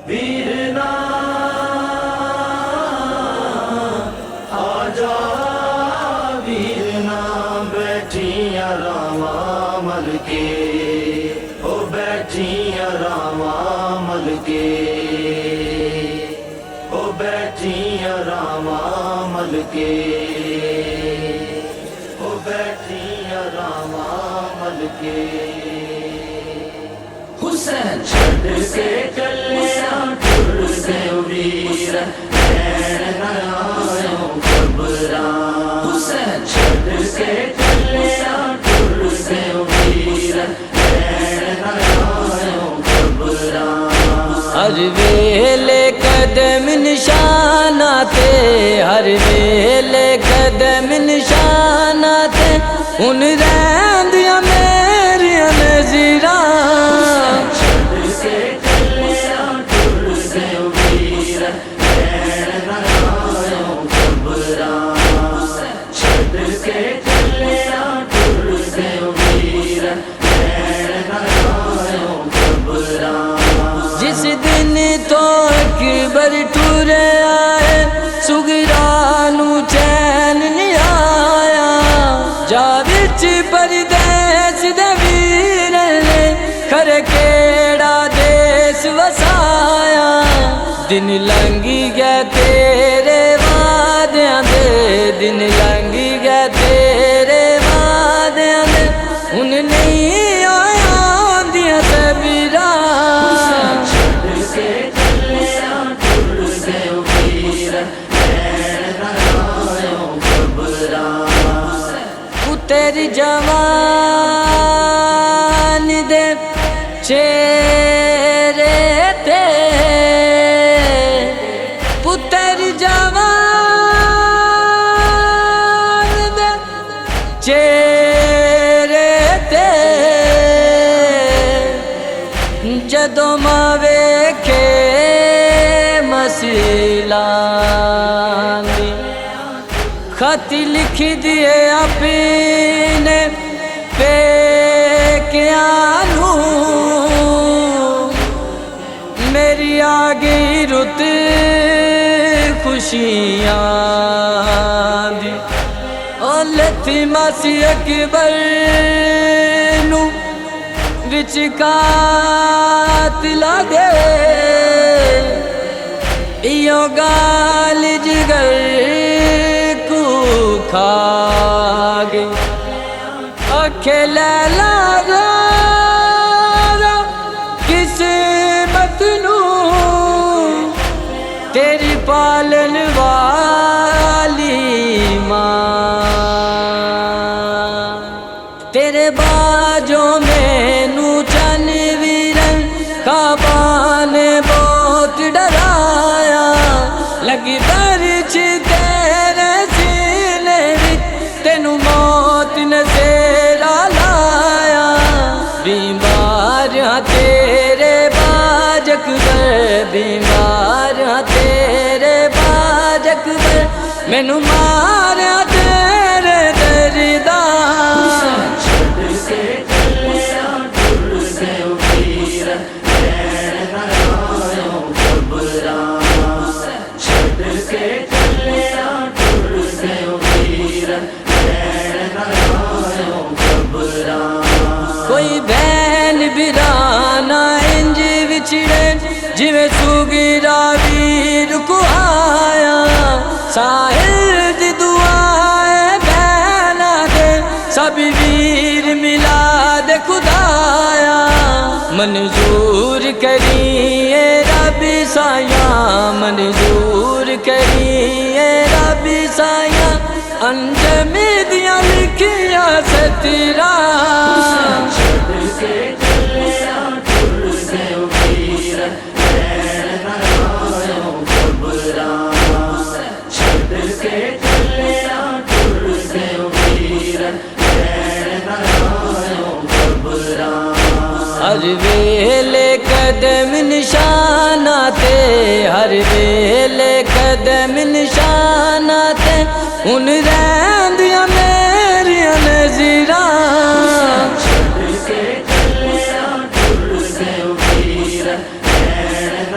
वीरना आजा वीरना बैठिया रावा मल के, ओ बैठिया रावा मल के, ओ बैठिया रावा मल के, ओ बैठिया रावा मल के। हुसैन छड़ के कलिया टुर गयो वीर नैन आयो घबरा। हुसैन छड़ के कलिया टुर गयो वीर नैन आयो घबरा। हर वेले कदम निशानाते, हर वेले कदम निशानाते, उन रैंदियां मेरियां नज़रां। जिस दिन तो अकबर टुरे आए, सुगरानू चैन नहीं आया। जा विच परदेस दे वीर ने खरे केड़ा देस वसाया। दिन लंघी गया तेरे वादियां दे, दिन लंघी गया तेरे वादियां दे, हुन नहीं आया दियां सबीरा। तेरी जवान दे चेहरे ते, पुत्र जवान दे चेहरे ते, जदों मां वेखे मसीलांदी, खत लिख दिए अपने पेकियां नू। मेरी आ गई रुत खुशियां दी। ओ लथी मासी अकबर नू विच कातिला दे, इयो गाल जिगर खागे। अखे लैला रो किस्मत नू, तेरी पालन वाली मां। तेरे बाजों मैनू चन वीरन काबा ने बहुत डराया। लगी बरछ तेरे सीने विच, तेनू मौत ने सेरा लाया। बीमार हाँ तेरे बाजक बर, बीमार हाँ तेरे बाजक बर, मैनू मारा तेरे दर्दा। कोई बहन बिराना इंज विछड़े, जिवें सुगिरा वीर को आया। साहिल दी दुआएं बहना दे, सब वीर मिला दे खुदाया। मंजूर करिए रब्बी साया, मंजूर करिए रब्बी साया, अंजमी दियां लिखियां सतरा। हर वेले कदम निशानाते, हर वेले कदम निशानाते, उन रैंदियां मेरियां नज़रां। छड़ के चलिया टुर गयो वीर नैन